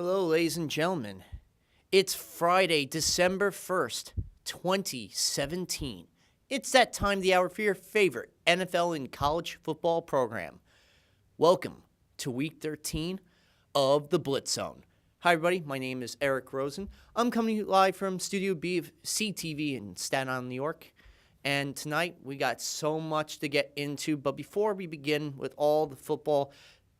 Hello, ladies and gentlemen. It's Friday, December 1st, 2017. It's that time of the hour for your favorite NFL and college football program. Welcome to Week 13 of the Blitz Zone. Hi, everybody. My name is Eric Rosen. I'm coming to you live from Studio B of CTV in Staten Island, New York. And tonight, we got so much to get into. But before we begin with all the football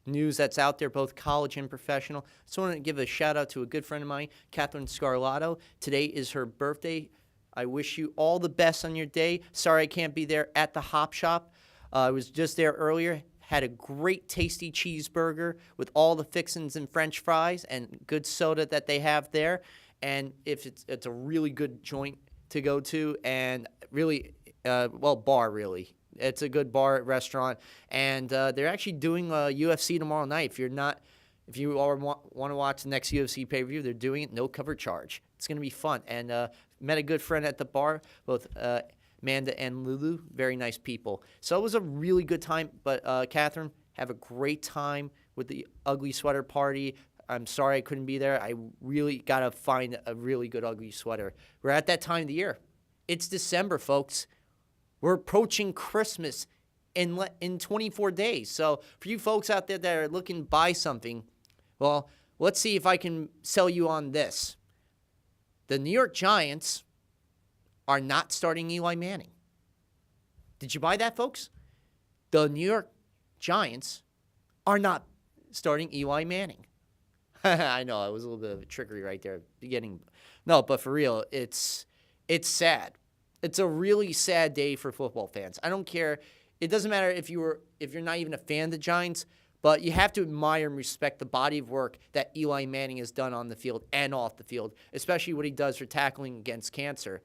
news that's out there, both college and professional, I just want to give a shout out to a good friend of mine, Catherine Scarlato. Today is her birthday. I wish you all the best on your day. Sorry I can't be there at the Hop Shop. I was just there earlier. Had a great tasty cheeseburger with all the fixings and French fries and good soda that they have there. And if it's a really good joint to go to and really, bar really. It's a good bar restaurant, and they're actually doing UFC tomorrow night. If you all want to watch the next UFC pay-per-view, they're doing it, no cover charge. It's going to be fun. And met a good friend at the bar, both Amanda and Lulu, very nice people. So it was a really good time. But Catherine, have a great time with the ugly sweater party. I'm sorry I couldn't be there. I really got to find a really good ugly sweater. We're at that time of the year. It's December, folks. We're approaching Christmas in 24 days. So for you folks out there that are looking to buy something, well, let's see if I can sell you on this. The New York Giants are not starting Eli Manning. Did you buy that, folks? The New York Giants are not starting Eli Manning. I know, it was a little bit of a trickery right there at the beginning. No, but for real, it's sad. It's a really sad day for football fans. I don't care. It doesn't matter if you're not even a fan of the Giants, but you have to admire and respect the body of work that Eli Manning has done on the field and off the field, especially what he does for tackling against cancer.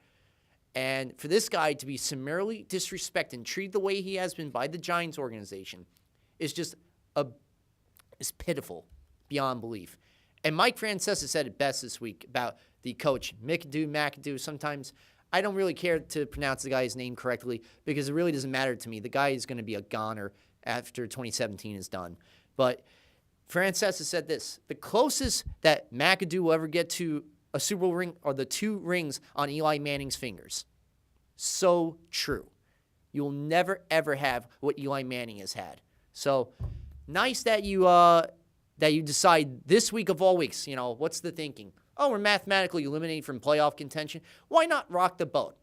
And for this guy to be summarily disrespected and treated the way he has been by the Giants organization is just is pitiful beyond belief. And Mike Francesa said it best this week about the coach, McAdoo. Sometimes I don't really care to pronounce the guy's name correctly because it really doesn't matter to me. The guy is going to be a goner after 2017 is done. But Francesa said this: the closest that McAdoo will ever get to a Super Bowl ring are the 2 rings on Eli Manning's fingers. So true. You'll never, ever have what Eli Manning has had. So nice that you decide this week of all weeks, what's the thinking? Oh, we're mathematically eliminated from playoff contention. Why not rock the boat?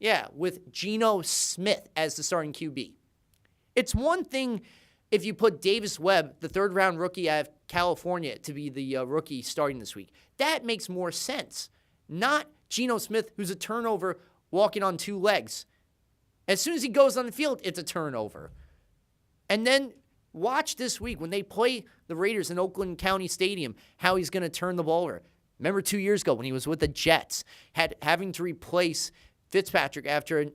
Yeah, with Geno Smith as the starting QB. It's one thing if you put Davis Webb, the third-round rookie out of California, to be the rookie starting this week. That makes more sense. Not Geno Smith, who's a turnover walking on 2 legs. As soon as he goes on the field, it's a turnover. And then watch this week when they play the Raiders in Oakland County Stadium, how he's going to turn the ball over. Remember 2 years ago when he was with the Jets, having to replace Fitzpatrick after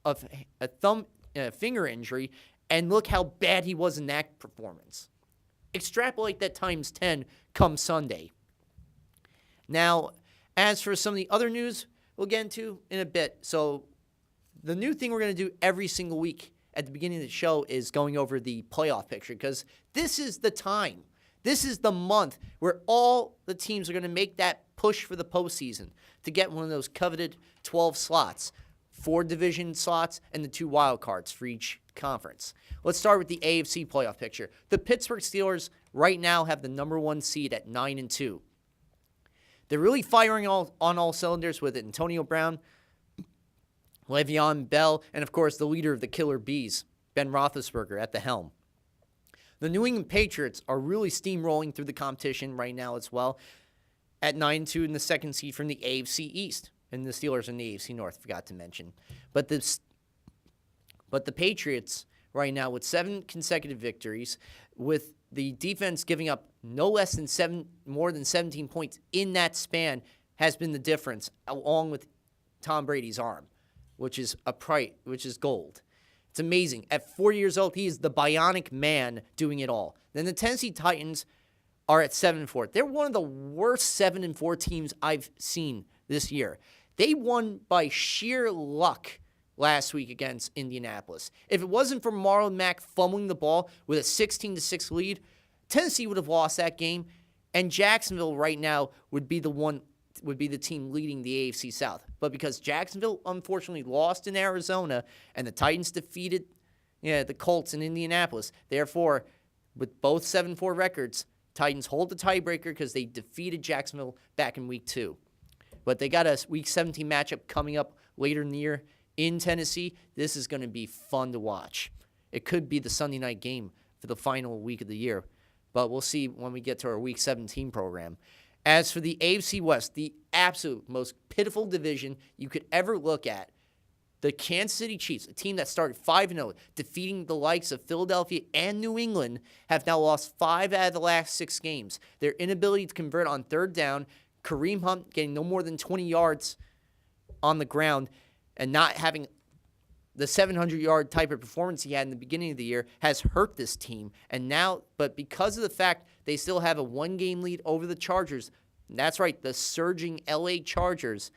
a finger injury, and look how bad he was in that performance. Extrapolate that times 10 come Sunday. Now, as for some of the other news we'll get into in a bit. So the new thing we're going to do every single week at the beginning of the show is going over the playoff picture, because this is the time. This is the month where all the teams are going to make that push for the postseason to get one of those coveted 12 slots, 4 division slots, and the 2 wild cards for each conference. Let's start with the AFC playoff picture. The Pittsburgh Steelers right now have the number 1 seed at 9-2. They're really firing on all cylinders with Antonio Brown, Le'Veon Bell, and of course the leader of the Killer Bees, Ben Roethlisberger, at the helm. The New England Patriots are really steamrolling through the competition right now as well, at 9-2 in the 2nd seed from the AFC East. And the Steelers in the AFC North, forgot to mention. But the Patriots right now with 7 consecutive victories, with the defense giving up more than 17 points in that span, has been the difference, along with Tom Brady's arm, which is gold. It's amazing. At 40 years old, he is the bionic man doing it all. Then the Tennessee Titans are at 7-4. They're one of the worst 7-4 teams I've seen this year. They won by sheer luck last week against Indianapolis. If it wasn't for Marlon Mack fumbling the ball with a 16-6 lead, Tennessee would have lost that game. And Jacksonville right now would be the team leading the AFC South. But because Jacksonville unfortunately lost in Arizona and the Titans defeated the Colts in Indianapolis, therefore, with both 7-4 records, Titans hold the tiebreaker because they defeated Jacksonville back in Week 2. But they got a Week 17 matchup coming up later in the year in Tennessee. This is going to be fun to watch. It could be the Sunday night game for the final week of the year. But we'll see when we get to our Week 17 program. As for the AFC West, the absolute most pitiful division you could ever look at, the Kansas City Chiefs, a team that started 5-0, defeating the likes of Philadelphia and New England, have now lost 5 out of the last 6 games. Their inability to convert on third down, Kareem Hunt getting no more than 20 yards on the ground, and not having the 700-yard type of performance he had in the beginning of the year has hurt this team. But because of the fact they still have a 1-game lead over the Chargers, that's right, the surging LA Chargers,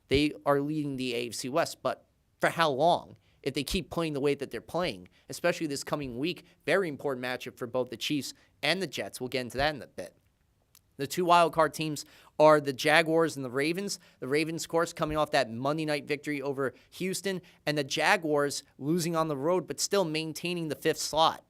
they are leading the AFC West. But for how long? If they keep playing the way that they're playing, especially this coming week, very important matchup for both the Chiefs and the Jets. We'll get into that in a bit. The 2 wildcard teams are the Jaguars and the Ravens. The Ravens, of course, coming off that Monday night victory over Houston, and the Jaguars losing on the road but still maintaining the 5th slot.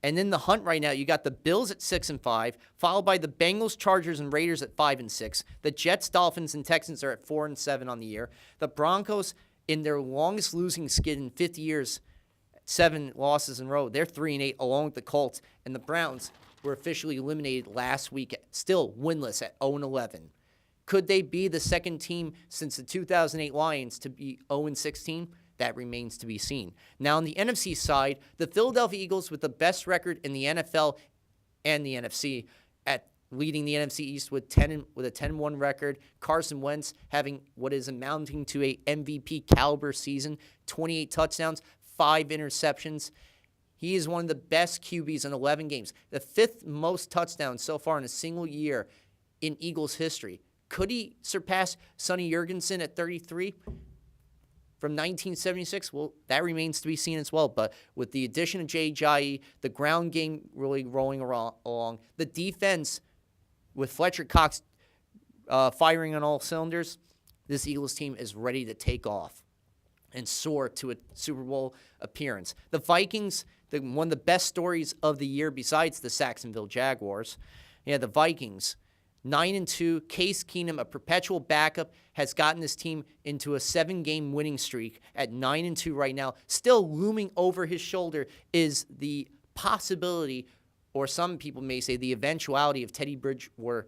And in the hunt right now, you got the Bills at 6-5, followed by the Bengals, Chargers, and Raiders at 5-6. The Jets, Dolphins, and Texans are at 4-7 on the year. The Broncos, in their longest losing skid in 50 years, 7 losses in a row, they're 3-8, along with the Colts. And the Browns were officially eliminated last week, still winless at 0-11. Could they be the second team since the 2008 Lions to be 0-16? That remains to be seen. Now, on the NFC side, the Philadelphia Eagles, with the best record in the NFL and the NFC, at leading the NFC East with a 10-1 record. Carson Wentz having what is amounting to a MVP caliber season, 28 touchdowns, 5 interceptions. He is one of the best QBs in 11 games, the 5th most touchdowns so far in a single year in Eagles history. Could he surpass Sonny Jurgensen at 33 from 1976? Well, that remains to be seen as well. But with the addition of Jay Ajayi, the ground game really rolling along, the defense with Fletcher Cox firing on all cylinders, this Eagles team is ready to take off and soar to a Super Bowl appearance. The Vikings, one of the best stories of the year besides the Jacksonville Jaguars. The Vikings, 9-2. Case Keenum, a perpetual backup, has gotten this team into a 7-game winning streak at 9-2 right now. Still looming over his shoulder is the possibility, or some people may say the eventuality, of Teddy Bridgewater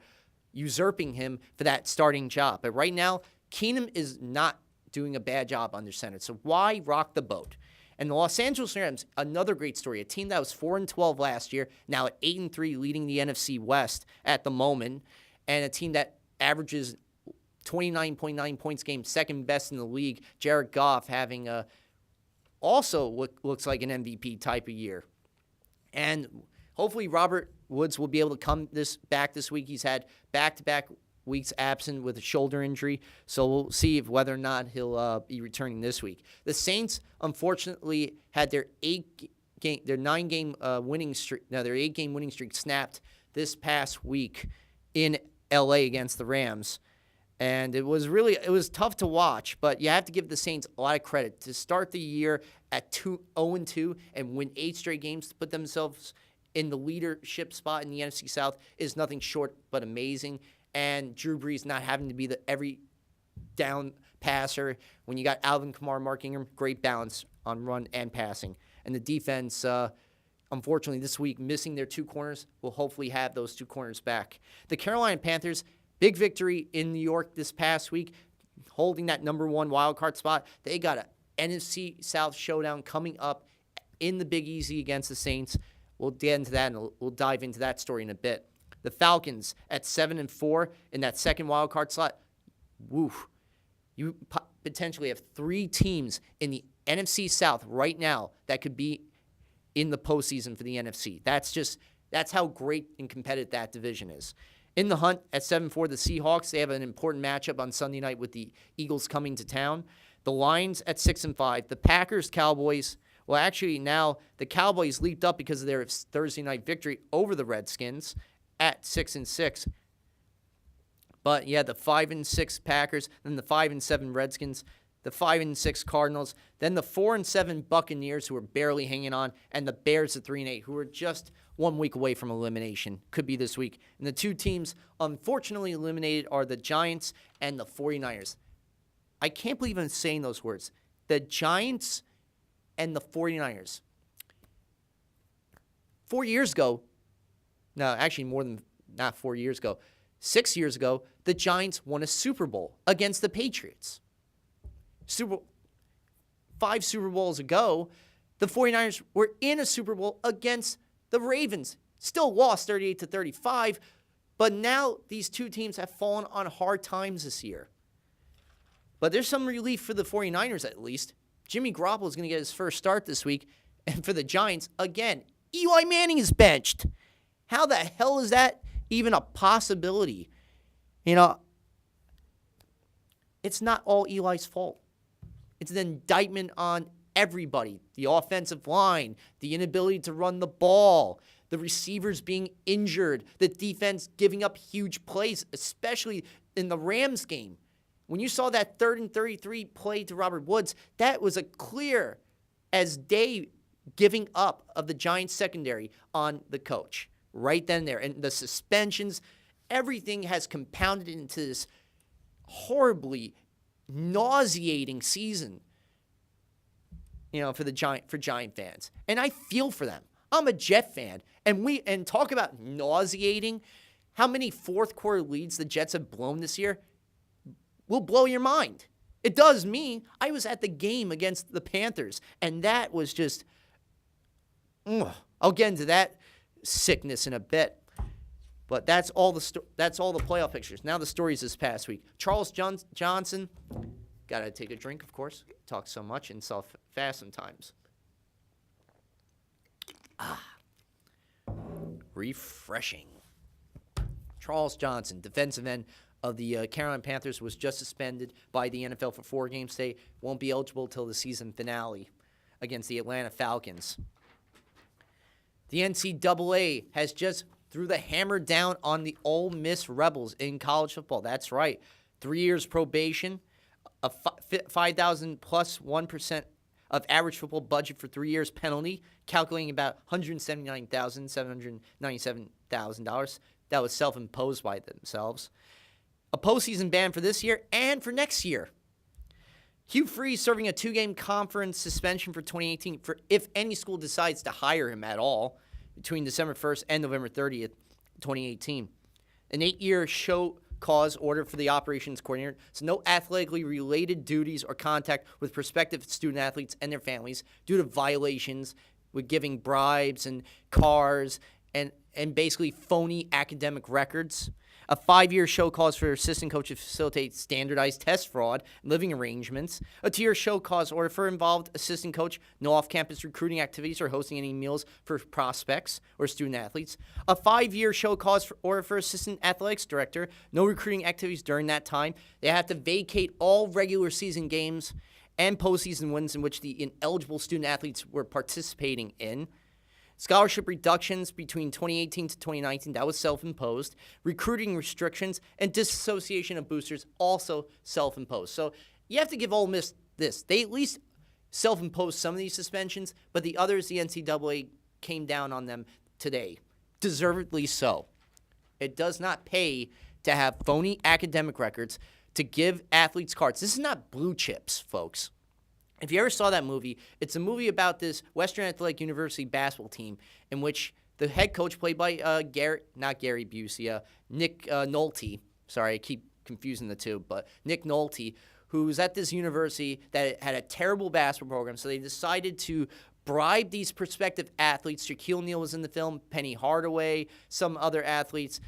usurping him for that starting job. But right now, Keenum is not doing a bad job under center. So why rock the boat? And the Los Angeles Rams, another great story, a team that was 4-12 last year, now at 8-3, leading the NFC West at the moment, and a team that averages 29.9 points a game, second best in the league. Jared Goff having also what looks like an MVP type of year. And hopefully Robert Woods will be able to come back this week. He's had back-to-back weeks absent with a shoulder injury, so we'll see whether or not he'll be returning this week. The Saints, unfortunately, had their 8-game winning streak snapped this past week in LA against the Rams. And it was tough to watch, but you have to give the Saints a lot of credit. To start the year at 0-2 and win 8 straight games to put themselves in the leadership spot in the NFC South is nothing short but amazing. And Drew Brees not having to be the every down passer when you got Alvin Kamara marking him, great balance on run and passing. And the defense, unfortunately, this week, missing their 2 corners, will hopefully have those 2 corners back. The Carolina Panthers, big victory in New York this past week, holding that number 1 wildcard spot. They got an NFC South showdown coming up in the Big Easy against the Saints. We'll get into that, and we'll dive into that story in a bit. The Falcons at 7-4 in that second wildcard slot. Woo. You potentially have 3 teams in the NFC South right now that could be in the postseason for the NFC. That's how great and competitive that division is. In the hunt at 7-4, the Seahawks, they have an important matchup on Sunday night with the Eagles coming to town. The Lions at 6-5. The Packers, Cowboys. Well, actually, now the Cowboys leaped up because of their Thursday night victory over the Redskins at 6-6. But yeah, the 5-6 Packers, then the 5-7 Redskins, the 5-6 Cardinals, then the 4-7 Buccaneers, who are barely hanging on, and the Bears at 3-8, who are just 1 week away from elimination. Could be this week. And the two teams unfortunately eliminated are the Giants and the 49ers. I can't believe I'm saying those words. The Giants and the 49ers. 4 years ago, no, actually more than, not 4 years ago, 6 years ago, the Giants won a Super Bowl against the Patriots. 5 Super Bowls ago, the 49ers were in a Super Bowl against the Ravens. Still lost 38-35, but now these two teams have fallen on hard times this year. But there's some relief for the 49ers at least. Jimmy Garoppolo is going to get his first start this week. And for the Giants, again, Eli Manning is benched. How the hell is that even a possibility? You know, it's not all Eli's fault. It's an indictment on everybody. The offensive line, the inability to run the ball, the receivers being injured, the defense giving up huge plays, especially in the Rams game. When you saw that 3rd and 33 play to Robert Woods, that was a clear as day giving up of the Giants secondary on the coach right then and there. And the suspensions, everything has compounded into this horribly nauseating season, you know, for Giant fans. And I feel for them. I'm a Jet fan. And talk about nauseating. How many fourth quarter leads the Jets have blown this year will blow your mind. It does me. I was at the game against the Panthers, and that was just, I'll get into that sickness in a bit. But that's all the playoff pictures. Now the stories this past week. Charles Johnson, got to take a drink, of course. Talk so much and so fast sometimes. Refreshing. Charles Johnson, defensive end of the Carolina Panthers, was just suspended by the NFL for 4 games today. Won't be eligible till the season finale against the Atlanta Falcons. The NCAA has just threw the hammer down on the Ole Miss Rebels in college football. That's right. 3 years probation, a $5,000 plus 1% of average football budget for 3 years penalty, calculating about $179,797. That was self-imposed by themselves. A postseason ban for this year and for next year. Hugh Freeze serving a 2-game conference suspension for 2018 for if any school decides to hire him at all between December 1st and November 30th, 2018. An 8-year show cause order for the operations coordinator, so no athletically related duties or contact with prospective student athletes and their families due to violations with giving bribes and cars and basically phony academic records. A 5-year show cause for assistant coach to facilitate standardized test fraud and living arrangements. A 2-year show cause order for involved assistant coach, no off-campus recruiting activities or hosting any meals for prospects or student athletes. A 5-year show cause order for assistant athletics director, no recruiting activities during that time. They have to vacate all regular season games and postseason wins in which the ineligible student athletes were participating in. Scholarship reductions between 2018 to 2019, that was self-imposed. Recruiting restrictions and disassociation of boosters, also self-imposed. So you have to give Ole Miss this. They at least self-imposed some of these suspensions, but the others, the NCAA came down on them today. Deservedly so. It does not pay to have phony academic records to give athletes cards. This is not Blue Chips, folks. If you ever saw that movie, it's a movie about this Western Athletic University basketball team in which the head coach, played by Nick Nolte. Sorry, I keep confusing the two, but Nick Nolte, who's at this university that had a terrible basketball program, so they decided to bribe these prospective athletes. Shaquille O'Neal was in the film, Penny Hardaway, some other athletes,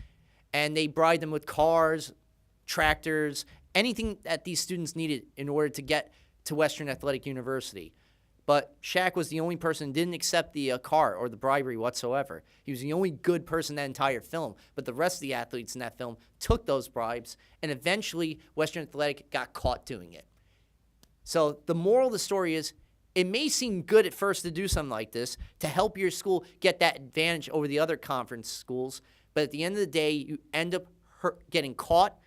and they bribed them with cars, tractors, anything that these students needed in order to get to Western Athletic University. But Shaq was the only person who didn't accept the car or the bribery whatsoever. He was the only good person in that entire film. But the rest of the athletes in that film took those bribes, and eventually Western Athletic got caught doing it. So the moral of the story is, it may seem good at first to do something like this to help your school get that advantage over the other conference schools, But at the end of the day, you end up getting caught,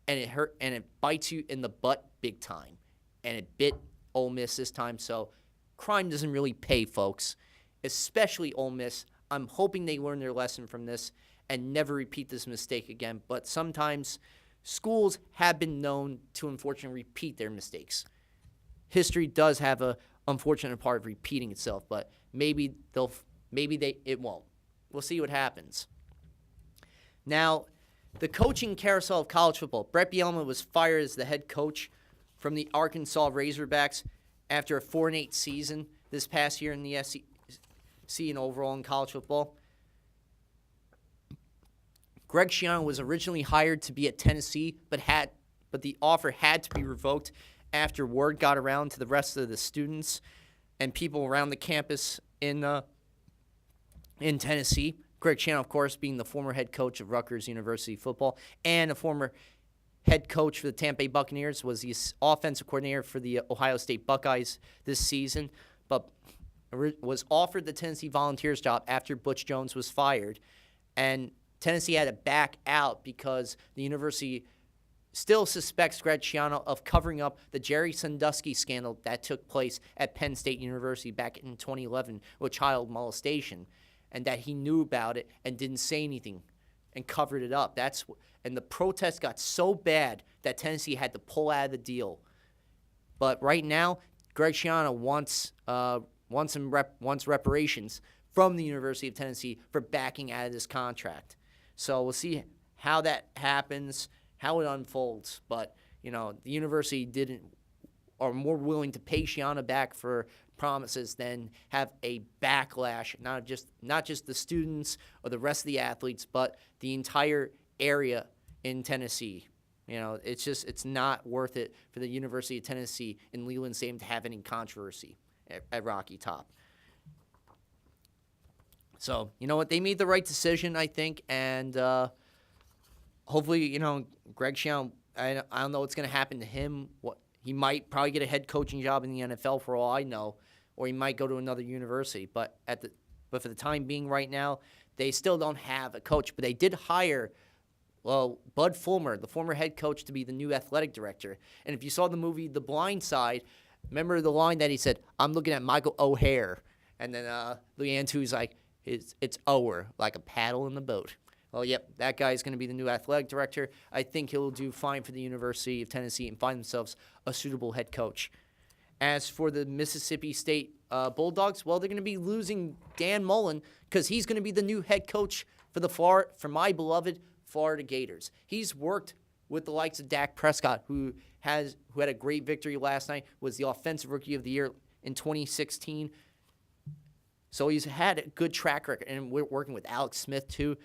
and it bites you in the butt big time. And it bit Ole Miss this time. So crime doesn't really pay, folks, especially Ole Miss. I'm hoping they learn their lesson from this and never repeat this mistake again. But sometimes schools have been known to unfortunately repeat their mistakes. History does have a unfortunate part of repeating itself, but maybe it won't. We'll see what happens. Now, the coaching carousel of college football. Brett Bielema was fired as the head coach from the Arkansas Razorbacks after a 4-8 season this past year in the SEC and overall in college football. Greg Schiano was originally hired to be at Tennessee, but the offer had to be revoked after word got around to the rest of the students and people around the campus in Tennessee. Greg Schiano, of course, being the former head coach of Rutgers University football and a former head coach for the Tampa Bay Buccaneers, was the offensive coordinator for the Ohio State Buckeyes this season, but was offered the Tennessee Volunteers job after Butch Jones was fired. And Tennessee had to back out because the university still suspects Greg Schiano of covering up the Jerry Sandusky scandal that took place at Penn State University back in 2011 with child molestation, and that he knew about it and didn't say anything and covered it up. And the protest got so bad that Tennessee had to pull out of the deal. But right now, Greg Schiano wants reparations from the University of Tennessee for backing out of this contract. So we'll see how that happens, how it unfolds. But the university are more willing to pay Schiano back for promises than have a backlash, not just the students or the rest of the athletes, but the entire area in Tennessee. It's not worth it for the University of Tennessee in Leland Stadium to have any controversy at Rocky Top. So, you know what? They made the right decision, I think, and hopefully, Greg Schiano, I don't know what's going to happen to him. He might probably get a head coaching job in the NFL for all I know, or he might go to another university. But for the time being right now, they still don't have a coach. But they did hire Bud Fulmer, the former head coach, to be the new athletic director. And if you saw the movie The Blind Side, remember the line that he said, "I'm looking at Michael O'Hare." And then Leanne Tu's like, it's Ower, like a paddle in the boat. Well, yep, that guy's going to be the new athletic director. I think he'll do fine for the University of Tennessee and find themselves a suitable head coach. As for the Mississippi State Bulldogs, well, they're going to be losing Dan Mullen because he's going to be the new head coach for my beloved Florida Gators. He's worked with the likes of Dak Prescott, who had a great victory last night, was the Offensive Rookie of the Year in 2016. So he's had a good track record, and we're working with Alex Smith too.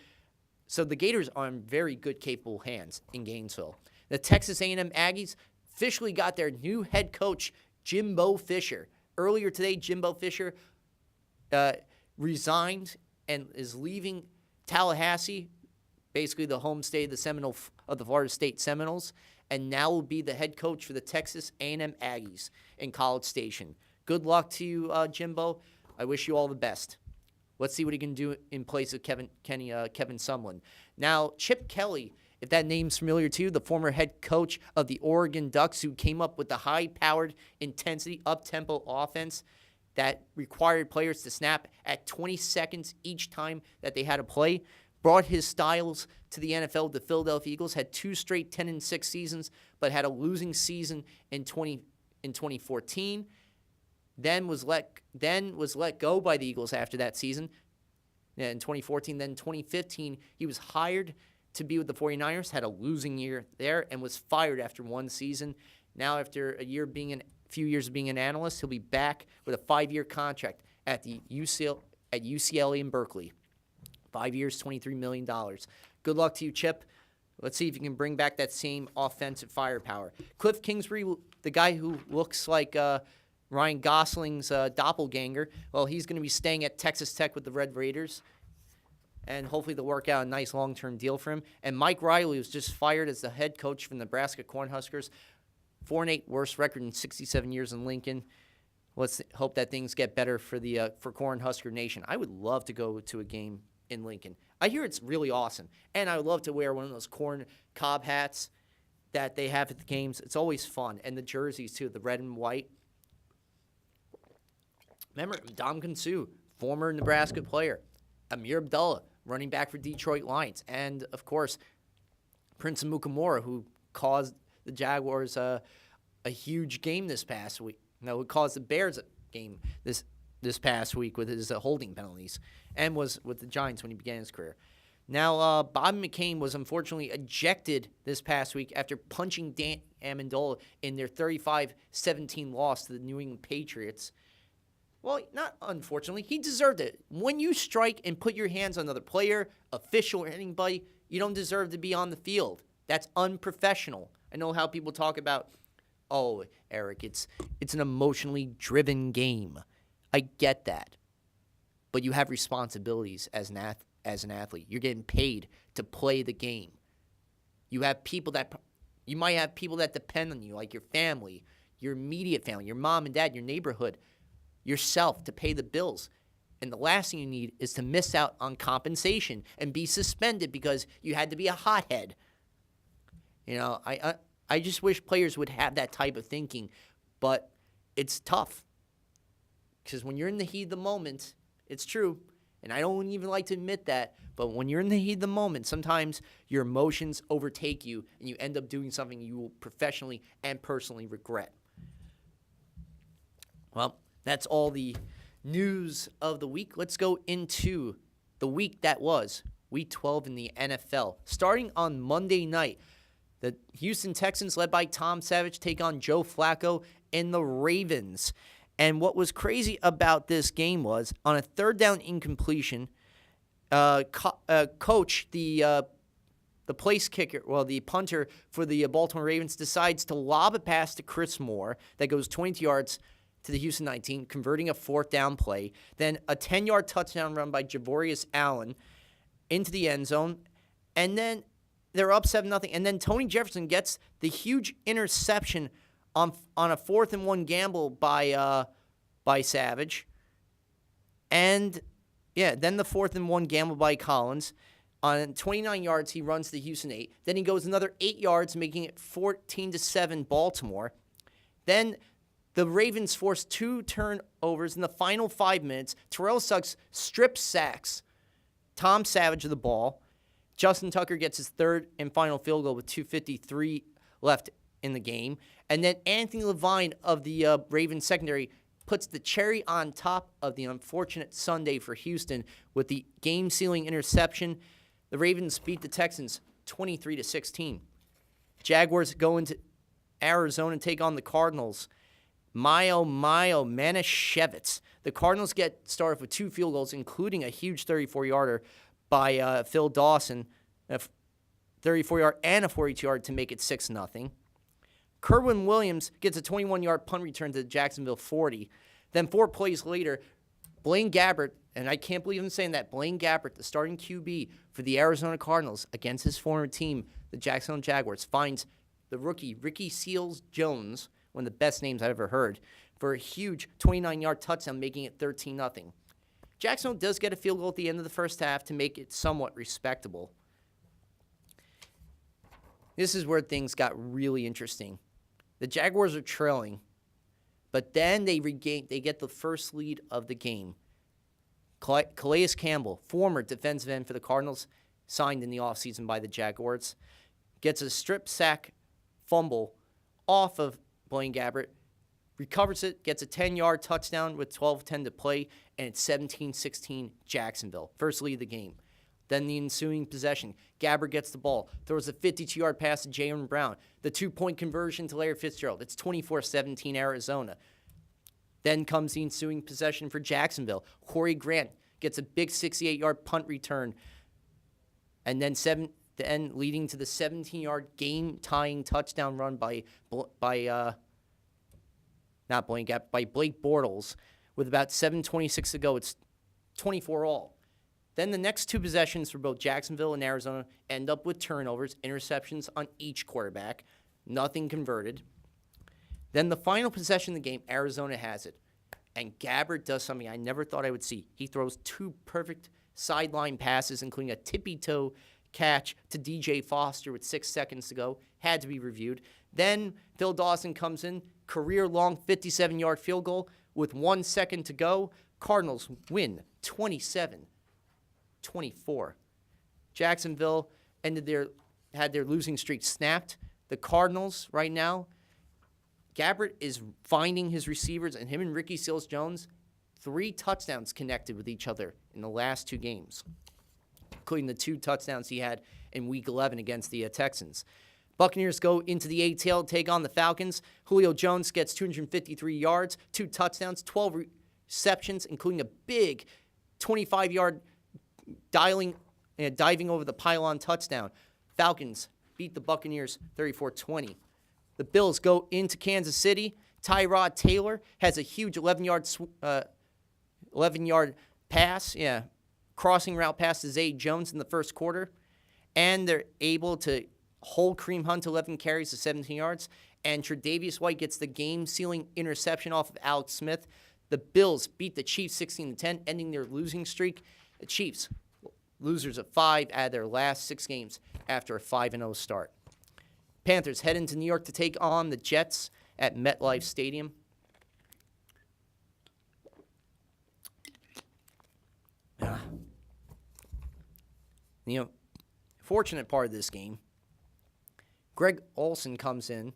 So the Gators are in very good, capable hands in Gainesville. The Texas A&M Aggies officially got their new head coach, Jimbo Fisher. Earlier today, Jimbo Fisher resigned and is leaving Tallahassee, basically the home state of the Florida State Seminoles, and now will be the head coach for the Texas A&M Aggies in College Station. Good luck to you, Jimbo. I wish you all the best. Let's see what he can do in place of Kevin Sumlin. Now, Chip Kelly, if that name's familiar to you, the former head coach of the Oregon Ducks, who came up with the high-powered, intensity, up-tempo offense that required players to snap at 20 seconds each time that they had to play, brought his styles to the NFL. The Philadelphia Eagles had 2 straight 10-6 seasons, but had a losing season in 2014. Then was let go by the Eagles after that season in 2014. Then 2015, he was hired to be with the 49ers, had a losing year there, and was fired after one season. Now, after few years of being an analyst, he'll be back with a 5-year contract at UCLA in Berkeley. 5 years, $23 million. Good luck to you, Chip. Let's see if you can bring back that same offensive firepower. Cliff Kingsbury, the guy who looks like Ryan Gosling's doppelganger, well, he's going to be staying at Texas Tech with the Red Raiders, and hopefully they'll work out a nice long-term deal for him. And Mike Riley was just fired as the head coach from Nebraska Cornhuskers. 4-8, worst record in 67 years in Lincoln. Let's hope that things get better for Cornhusker Nation. I would love to go to a game in Lincoln. I hear it's really awesome. And I would love to wear one of those corn cob hats that they have at the games. It's always fun. And the jerseys, too, the red and white. Remember, Ndamukong Suh, former Nebraska player. Amir Abdullah, running back for Detroit Lions. And, of course, Prince Amukamara, who caused the Jaguars a huge game this past week. No, it caused the Bears a game this past week with his holding penalties, and was with the Giants when he began his career. Now, Bobby McCain was unfortunately ejected this past week after punching Dan Amendola in their 35-17 loss to the New England Patriots. Well, not unfortunately. He deserved it. When you strike and put your hands on another player, official, or anybody, you don't deserve to be on the field. That's unprofessional. I know how people talk about, oh, Eric, it's an emotionally driven game. I get that. But you have responsibilities as an athlete. You're getting paid to play the game. You might have people that depend on you, like your family, your immediate family, your mom and dad, your neighborhood, yourself, to pay the bills. And the last thing you need is to miss out on compensation and be suspended because you had to be a hothead. You know, I just wish players would have that type of thinking, but it's tough. Because when you're in the heat of the moment, it's true, and I don't even like to admit that, but when you're in the heat of the moment, sometimes your emotions overtake you, and you end up doing something you will professionally and personally regret. Well, that's all the news of the week. Let's go into the week that was, Week 12 in the NFL. Starting on Monday night, the Houston Texans, led by Tom Savage, take on Joe Flacco and the Ravens. And what was crazy about this game was, on a third down incompletion, coach, the place kicker, the punter for the Baltimore Ravens, decides to lob a pass to Chris Moore that goes 20 yards to the Houston 19, converting a fourth down play. Then a 10-yard touchdown run by Javorius Allen into the end zone. And then they're up 7-0. And then Tony Jefferson gets the huge interception on a 4th-and-1 gamble by Savage. And, then the 4th-and-1 gamble by Collins. On 29 yards, he runs the Houston 8. Then he goes another 8 yards, making it 14-7 Baltimore. Then the Ravens force 2 turnovers in the final 5 minutes. Terrell Suggs strip sacks Tom Savage of the ball. Justin Tucker gets his third and final field goal with 2:53 left in the game. And then Anthony Levine of the Ravens secondary puts the cherry on top of the unfortunate Sunday for Houston with the game-sealing interception. The Ravens beat the Texans 23-16. Jaguars go into Arizona and take on the Cardinals. Mayo Manischewitz. The Cardinals get started with 2 field goals, including a huge 34-yarder by Phil Dawson, a 34-yard and a 42-yard to make it 6-0. Kerwin Williams gets a 21-yard punt return to the Jacksonville 40. Then 4 plays later, Blaine Gabbert, and I can't believe I'm saying that, Blaine Gabbert, the starting QB for the Arizona Cardinals against his former team, the Jacksonville Jaguars, finds the rookie Ricky Seals-Jones, one of the best names I've ever heard, for a huge 29-yard touchdown, making it 13-0. Jacksonville does get a field goal at the end of the first half to make it somewhat respectable. This is where things got really interesting. The Jaguars are trailing, but then they get the first lead of the game. Calais Campbell, former defensive end for the Cardinals, signed in the offseason by the Jaguars, gets a strip sack fumble off of Blaine Gabbert, recovers it, gets a 10-yard touchdown with 12:10 to play, and it's 17-16 Jacksonville. First lead of the game. Then the ensuing possession. Gabbert gets the ball, throws a 52-yard pass to Jaylen Brown. The 2-point conversion to Larry Fitzgerald. It's 24-17 Arizona. Then comes the ensuing possession for Jacksonville. Corey Grant gets a big 68-yard punt return. And then leading to the 17-yard game-tying touchdown run by Blake Bortles. With about 7:26 to go, it's 24-all. Then the next 2 possessions for both Jacksonville and Arizona end up with turnovers, interceptions on each quarterback, nothing converted. Then the final possession of the game, Arizona has it. And Gabbert does something I never thought I would see. He throws 2 perfect sideline passes, including a tippy-toe catch to DJ Foster with 6 seconds to go. Had to be reviewed. Then Phil Dawson comes in, career-long 57-yard field goal with 1 second to go. Cardinals win 27-24. Jacksonville had their losing streak snapped. The Cardinals right now, Gabbert is finding his receivers, and him and Ricky Seals-Jones, 3 touchdowns connected with each other in the last 2 games, including the 2 touchdowns he had in Week 11 against the Texans. Buccaneers go into the ATL to take on the Falcons. Julio Jones gets 253 yards, 2 touchdowns, 12 receptions, including a big 25-yard diving over the pylon touchdown. Falcons beat the Buccaneers 34-20. The Bills go into Kansas City. Tyrod Taylor has a huge 11-yard pass, crossing route pass to Zay Jones in the first quarter. And they're able to hold Kareem Hunt to 11 carries to 17 yards. And Tre'Davious White gets the game-sealing interception off of Alex Smith. The Bills beat the Chiefs 16-10, ending their losing streak. The Chiefs, losers of 5 out of their last 6 games after a 5-0 start. Panthers head into New York to take on the Jets at MetLife Stadium. Fortunate part of this game, Greg Olsen comes in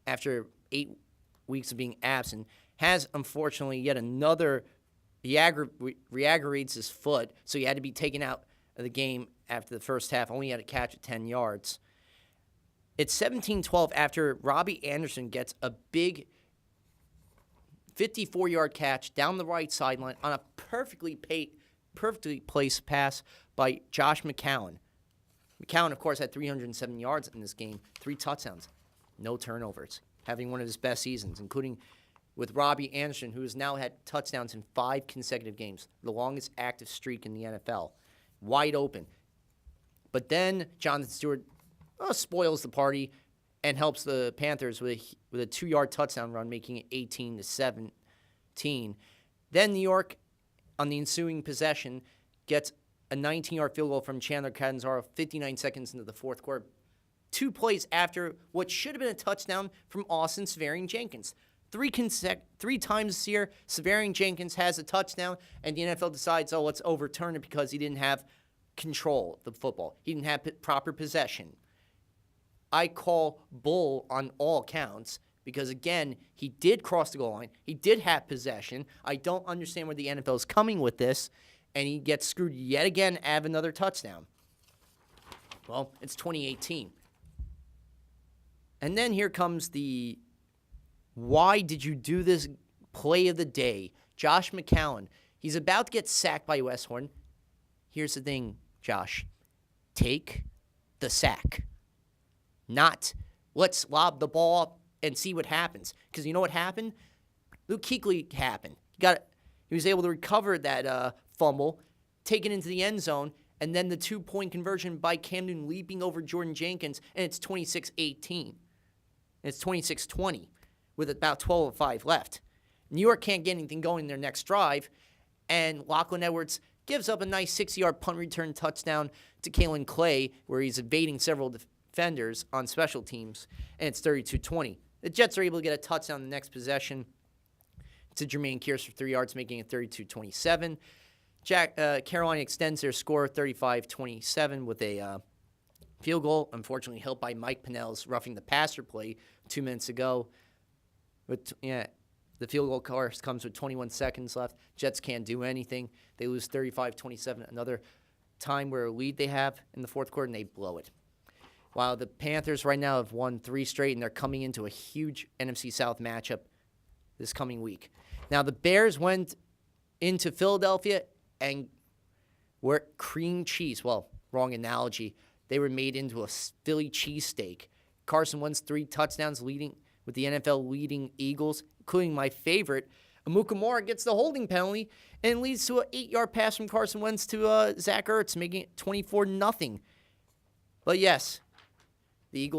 after 8 weeks of being absent, has unfortunately yet another, re-aggravates his foot, so he had to be taken out of the game after the first half, only had a catch at 10 yards. It's 17-12 after Robbie Anderson gets a big 54-yard catch down the right sideline on a perfectly placed pass by Josh McCown. McCown, of course, had 307 yards in this game, 3 touchdowns, no turnovers, having one of his best seasons, including with Robbie Anderson, who has now had touchdowns in 5 consecutive games, the longest active streak in the NFL. Wide open. But then Jonathan Stewart spoils the party and helps the Panthers with a 2-yard touchdown run, making it 18-17. Then New York, on the ensuing possession, gets a 19-yard field goal from Chandler Catanzaro 59 seconds into the fourth quarter. 2 plays after what should have been a touchdown from Austin Seferian-Jenkins. 3 times this year, Seferian-Jenkins has a touchdown, and the NFL decides, let's overturn it because he didn't have control of the football. He didn't have proper possession. I call bull on all counts because, again, he did cross the goal line. He did have possession. I don't understand where the NFL is coming with this, and he gets screwed yet again out of another touchdown. Well, it's 2018. And then here comes the why did you do this play of the day. Josh McCown. He's about to get sacked by Wes Horn. Here's the thing, Josh. Take the sack. Not let's lob the ball and see what happens. Because you know what happened? Luke Kuechly happened. He was able to recover that fumble, take it into the end zone, and then the 2-point conversion by Cam Newton leaping over Jordan Jenkins, and it's 26-18. It's 26-20 with about 12:05 left. New York can't get anything going in their next drive, and Lachlan Edwards gives up a nice 60-yard punt return touchdown to Kalen Clay, where he's evading several defenders on special teams, and it's 32-20. The Jets are able to get a touchdown the next possession to Jermaine Kearse for 3 yards, making it 32-27. Carolina extends their score 35-27 with a field goal, unfortunately helped by Mike Pennell's roughing the passer play 2 minutes ago. But the field goal course comes with 21 seconds left. Jets can't do anything. They lose 35-27. Another time where a lead they have in the fourth quarter, and they blow it. While the Panthers right now have won 3 straight, and they're coming into a huge NFC South matchup this coming week. Now, the Bears went into Philadelphia and were cream cheese. Well, wrong analogy. They were made into a Philly cheesesteak. Carson Wentz 3 touchdowns leading with the NFL leading Eagles, including my favorite. Amukamara gets the holding penalty and leads to an 8-yard pass from Carson Wentz to Zach Ertz, making it 24-0. But yes, the Eagles